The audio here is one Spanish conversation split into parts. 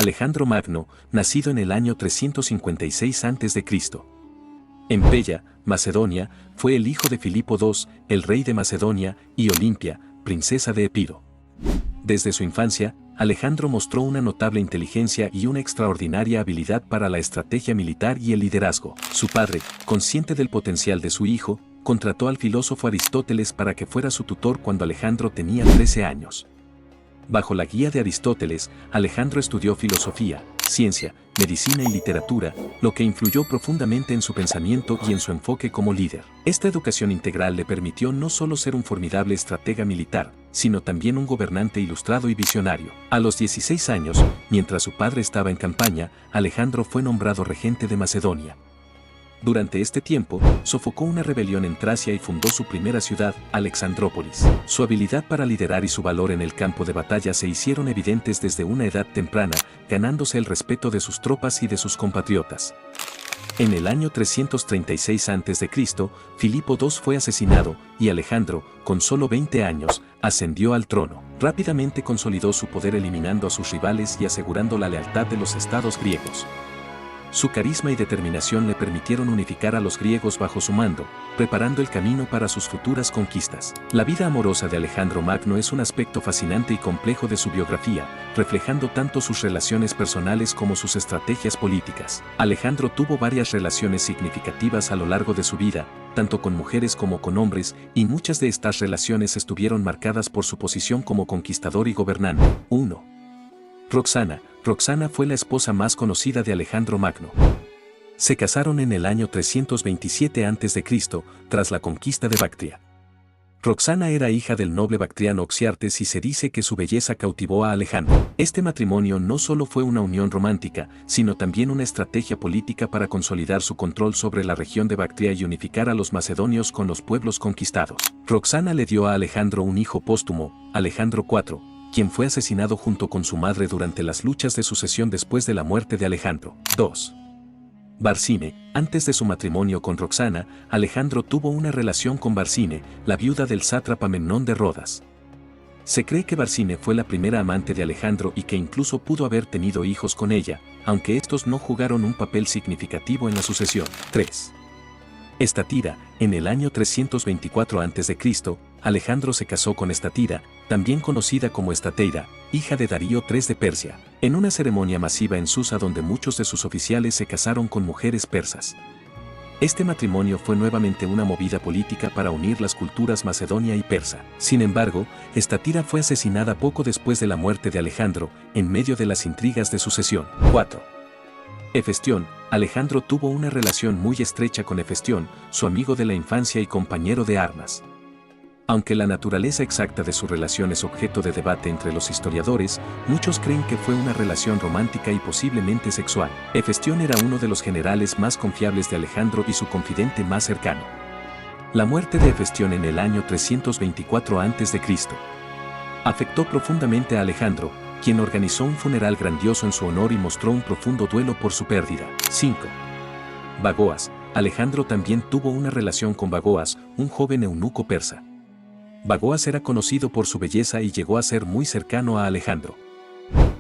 Alejandro Magno, nacido en el año 356 a.C. En Pella, Macedonia, fue el hijo de Filipo II, el rey de Macedonia, y Olimpia, princesa de Epiro. Desde su infancia, Alejandro mostró una notable inteligencia y una extraordinaria habilidad para la estrategia militar y el liderazgo. Su padre, consciente del potencial de su hijo, contrató al filósofo Aristóteles para que fuera su tutor cuando Alejandro tenía 13 años. Bajo la guía de Aristóteles, Alejandro estudió filosofía, ciencia, medicina y literatura, lo que influyó profundamente en su pensamiento y en su enfoque como líder. Esta educación integral le permitió no solo ser un formidable estratega militar, sino también un gobernante ilustrado y visionario. A los 16 años, mientras su padre estaba en campaña, Alejandro fue nombrado regente de Macedonia. Durante este tiempo, sofocó una rebelión en Tracia y fundó su primera ciudad, Alexandrópolis. Su habilidad para liderar y su valor en el campo de batalla se hicieron evidentes desde una edad temprana, ganándose el respeto de sus tropas y de sus compatriotas. En el año 336 a.C., Filipo II fue asesinado, y Alejandro, con solo 20 años, ascendió al trono. Rápidamente consolidó su poder eliminando a sus rivales y asegurando la lealtad de los estados griegos. Su carisma y determinación le permitieron unificar a los griegos bajo su mando, preparando el camino para sus futuras conquistas. La vida amorosa de Alejandro Magno es un aspecto fascinante y complejo de su biografía, reflejando tanto sus relaciones personales como sus estrategias políticas. Alejandro tuvo varias relaciones significativas a lo largo de su vida, tanto con mujeres como con hombres, y muchas de estas relaciones estuvieron marcadas por su posición como conquistador y gobernante. 1. Roxana. Roxana fue la esposa más conocida de Alejandro Magno. Se casaron en el año 327 a.C., tras la conquista de Bactria. Roxana era hija del noble bactriano Oxiartes y se dice que su belleza cautivó a Alejandro. Este matrimonio no solo fue una unión romántica, sino también una estrategia política para consolidar su control sobre la región de Bactria y unificar a los macedonios con los pueblos conquistados. Roxana le dio a Alejandro un hijo póstumo, Alejandro IV, quien fue asesinado junto con su madre durante las luchas de sucesión después de la muerte de Alejandro. 2. Barsine. Antes de su matrimonio con Roxana, Alejandro tuvo una relación con Barsine, la viuda del sátrapa Memnón de Rodas. Se cree que Barsine fue la primera amante de Alejandro y que incluso pudo haber tenido hijos con ella, aunque estos no jugaron un papel significativo en la sucesión. 3. Estatira. En el año 324 a.C., Alejandro se casó con Estatira, también conocida como Estateira, hija de Darío III de Persia, en una ceremonia masiva en Susa donde muchos de sus oficiales se casaron con mujeres persas. Este matrimonio fue nuevamente una movida política para unir las culturas macedonia y persa. Sin embargo, Estatira fue asesinada poco después de la muerte de Alejandro, en medio de las intrigas de sucesión. 4. Hefestión. Alejandro tuvo una relación muy estrecha con Hefestión, su amigo de la infancia y compañero de armas. Aunque la naturaleza exacta de su relación es objeto de debate entre los historiadores, muchos creen que fue una relación romántica y posiblemente sexual. Hefestión era uno de los generales más confiables de Alejandro y su confidente más cercano. La muerte de Hefestión en el año 324 a.C. afectó profundamente a Alejandro, quien organizó un funeral grandioso en su honor y mostró un profundo duelo por su pérdida. 5. Bagoas. Alejandro también tuvo una relación con Bagoas, un joven eunuco persa. Bagoas era conocido por su belleza y llegó a ser muy cercano a Alejandro.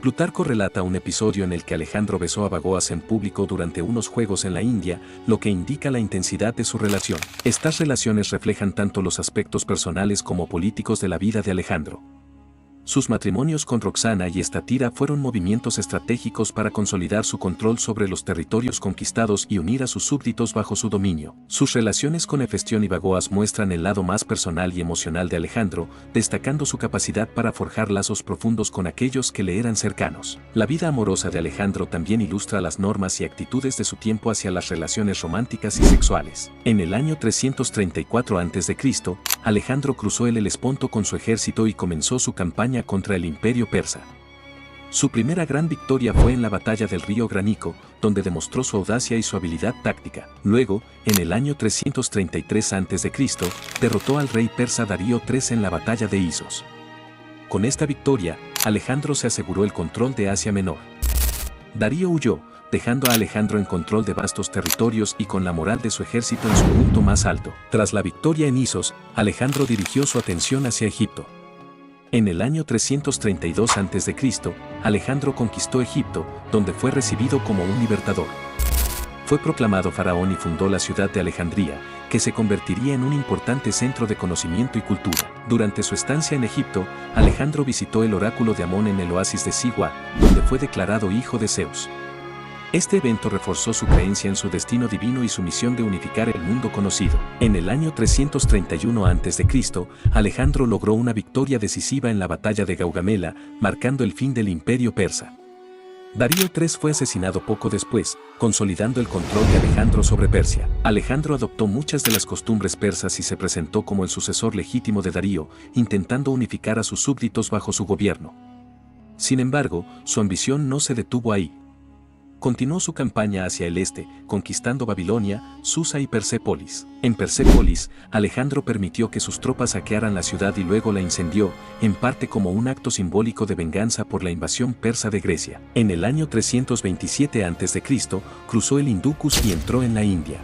Plutarco relata un episodio en el que Alejandro besó a Bagoas en público durante unos juegos en la India, lo que indica la intensidad de su relación. Estas relaciones reflejan tanto los aspectos personales como políticos de la vida de Alejandro. Sus matrimonios con Roxana y Estatira fueron movimientos estratégicos para consolidar su control sobre los territorios conquistados y unir a sus súbditos bajo su dominio. Sus relaciones con Hefestión y Bagoas muestran el lado más personal y emocional de Alejandro, destacando su capacidad para forjar lazos profundos con aquellos que le eran cercanos. La vida amorosa de Alejandro también ilustra las normas y actitudes de su tiempo hacia las relaciones románticas y sexuales. En el año 334 a.C., Alejandro cruzó el Helesponto con su ejército y comenzó su campaña contra el imperio persa. Su primera gran victoria fue en la batalla del río Granico, donde demostró su audacia y su habilidad táctica. Luego, en el año 333 a.C., derrotó al rey persa Darío III en la batalla de Isos. Con esta victoria, Alejandro se aseguró el control de Asia Menor. Darío huyó, dejando a Alejandro en control de vastos territorios y con la moral de su ejército en su punto más alto. Tras la victoria en Isos, Alejandro dirigió su atención hacia Egipto. En el año 332 a.C., Alejandro conquistó Egipto, donde fue recibido como un libertador. Fue proclamado faraón y fundó la ciudad de Alejandría, que se convertiría en un importante centro de conocimiento y cultura. Durante su estancia en Egipto, Alejandro visitó el oráculo de Amón en el oasis de Siwa, donde fue declarado hijo de Zeus. Este evento reforzó su creencia en su destino divino y su misión de unificar el mundo conocido. En el año 331 a.C., Alejandro logró una victoria decisiva en la batalla de Gaugamela, marcando el fin del imperio persa. Darío III fue asesinado poco después, consolidando el control de Alejandro sobre Persia. Alejandro adoptó muchas de las costumbres persas y se presentó como el sucesor legítimo de Darío, intentando unificar a sus súbditos bajo su gobierno. Sin embargo, su ambición no se detuvo ahí. Continuó su campaña hacia el este, conquistando Babilonia, Susa y Persépolis. En Persépolis, Alejandro permitió que sus tropas saquearan la ciudad y luego la incendió, en parte como un acto simbólico de venganza por la invasión persa de Grecia. En el año 327 a.C., cruzó el Indus y entró en la India.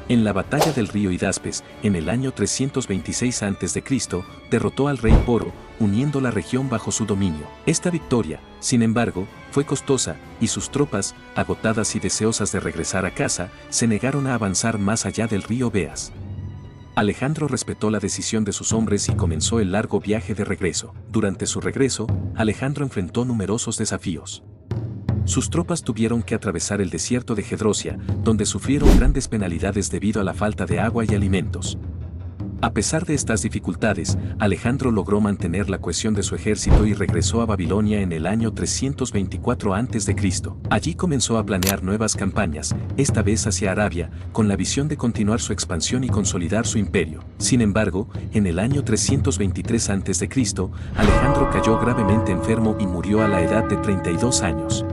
En la batalla del río Hidaspes, en el año 326 a.C., derrotó al rey Poro, uniendo la región bajo su dominio. Esta victoria, sin embargo, fue costosa, y sus tropas, agotadas y deseosas de regresar a casa, se negaron a avanzar más allá del río Beas. Alejandro respetó la decisión de sus hombres y comenzó el largo viaje de regreso. Durante su regreso, Alejandro enfrentó numerosos desafíos. Sus tropas tuvieron que atravesar el desierto de Gedrosia, donde sufrieron grandes penalidades debido a la falta de agua y alimentos. A pesar de estas dificultades, Alejandro logró mantener la cohesión de su ejército y regresó a Babilonia en el año 324 a.C. Allí comenzó a planear nuevas campañas, esta vez hacia Arabia, con la visión de continuar su expansión y consolidar su imperio. Sin embargo, en el año 323 a.C., Alejandro cayó gravemente enfermo y murió a la edad de 32 años.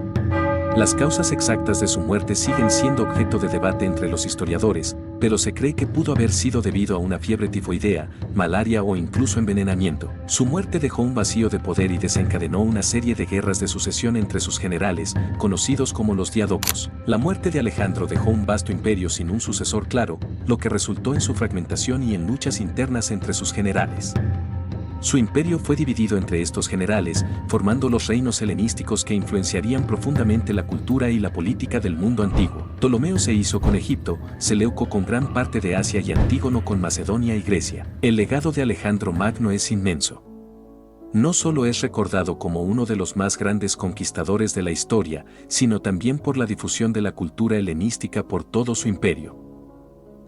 Las causas exactas de su muerte siguen siendo objeto de debate entre los historiadores, pero se cree que pudo haber sido debido a una fiebre tifoidea, malaria o incluso envenenamiento. Su muerte dejó un vacío de poder y desencadenó una serie de guerras de sucesión entre sus generales, conocidos como los diádocos. La muerte de Alejandro dejó un vasto imperio sin un sucesor claro, lo que resultó en su fragmentación y en luchas internas entre sus generales. Su imperio fue dividido entre estos generales, formando los reinos helenísticos que influenciarían profundamente la cultura y la política del mundo antiguo. Ptolomeo se hizo con Egipto, Seleuco con gran parte de Asia y Antígono con Macedonia y Grecia. El legado de Alejandro Magno es inmenso. No solo es recordado como uno de los más grandes conquistadores de la historia, sino también por la difusión de la cultura helenística por todo su imperio.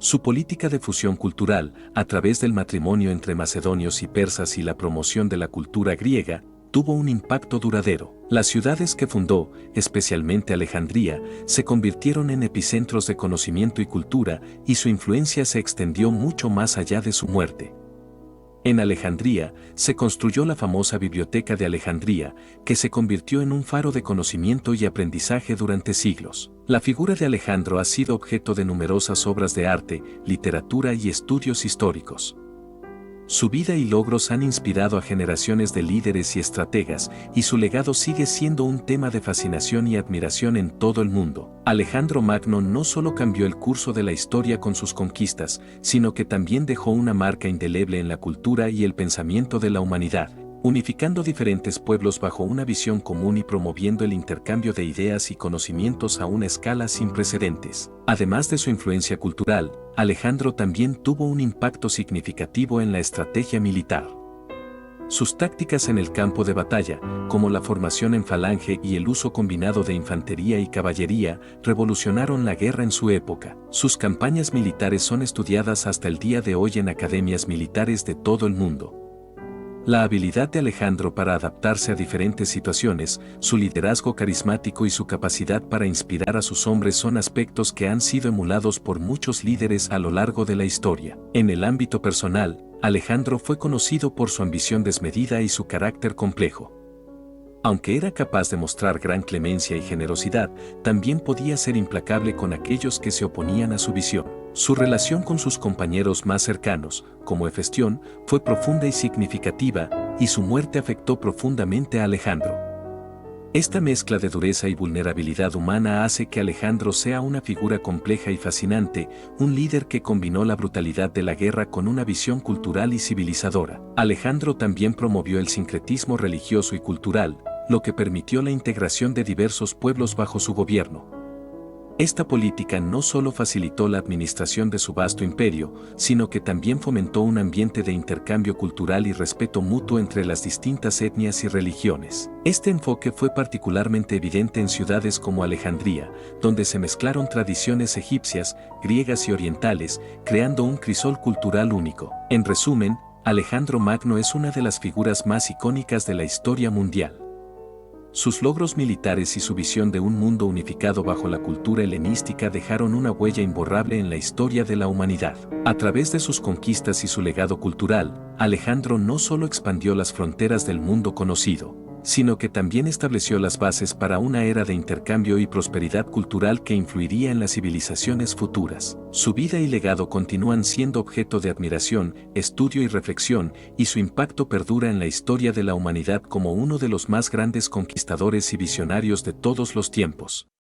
Su política de fusión cultural, a través del matrimonio entre macedonios y persas y la promoción de la cultura griega, tuvo un impacto duradero. Las ciudades que fundó, especialmente Alejandría, se convirtieron en epicentros de conocimiento y cultura, y su influencia se extendió mucho más allá de su muerte. En Alejandría, se construyó la famosa Biblioteca de Alejandría, que se convirtió en un faro de conocimiento y aprendizaje durante siglos. La figura de Alejandro ha sido objeto de numerosas obras de arte, literatura y estudios históricos. Su vida y logros han inspirado a generaciones de líderes y estrategas, y su legado sigue siendo un tema de fascinación y admiración en todo el mundo. Alejandro Magno no solo cambió el curso de la historia con sus conquistas, sino que también dejó una marca indeleble en la cultura y el pensamiento de la humanidad, unificando diferentes pueblos bajo una visión común y promoviendo el intercambio de ideas y conocimientos a una escala sin precedentes. Además de su influencia cultural, Alejandro también tuvo un impacto significativo en la estrategia militar. Sus tácticas en el campo de batalla, como la formación en falange y el uso combinado de infantería y caballería, revolucionaron la guerra en su época. Sus campañas militares son estudiadas hasta el día de hoy en academias militares de todo el mundo. La habilidad de Alejandro para adaptarse a diferentes situaciones, su liderazgo carismático y su capacidad para inspirar a sus hombres son aspectos que han sido emulados por muchos líderes a lo largo de la historia. En el ámbito personal, Alejandro fue conocido por su ambición desmedida y su carácter complejo. Aunque era capaz de mostrar gran clemencia y generosidad, también podía ser implacable con aquellos que se oponían a su visión. Su relación con sus compañeros más cercanos, como Hefestión, fue profunda y significativa, y su muerte afectó profundamente a Alejandro. Esta mezcla de dureza y vulnerabilidad humana hace que Alejandro sea una figura compleja y fascinante, un líder que combinó la brutalidad de la guerra con una visión cultural y civilizadora. Alejandro también promovió el sincretismo religioso y cultural, lo que permitió la integración de diversos pueblos bajo su gobierno. Esta política no solo facilitó la administración de su vasto imperio, sino que también fomentó un ambiente de intercambio cultural y respeto mutuo entre las distintas etnias y religiones. Este enfoque fue particularmente evidente en ciudades como Alejandría, donde se mezclaron tradiciones egipcias, griegas y orientales, creando un crisol cultural único. En resumen, Alejandro Magno es una de las figuras más icónicas de la historia mundial. Sus logros militares y su visión de un mundo unificado bajo la cultura helenística dejaron una huella imborrable en la historia de la humanidad. A través de sus conquistas y su legado cultural, Alejandro no solo expandió las fronteras del mundo conocido, sino que también estableció las bases para una era de intercambio y prosperidad cultural que influiría en las civilizaciones futuras. Su vida y legado continúan siendo objeto de admiración, estudio y reflexión, y su impacto perdura en la historia de la humanidad como uno de los más grandes conquistadores y visionarios de todos los tiempos.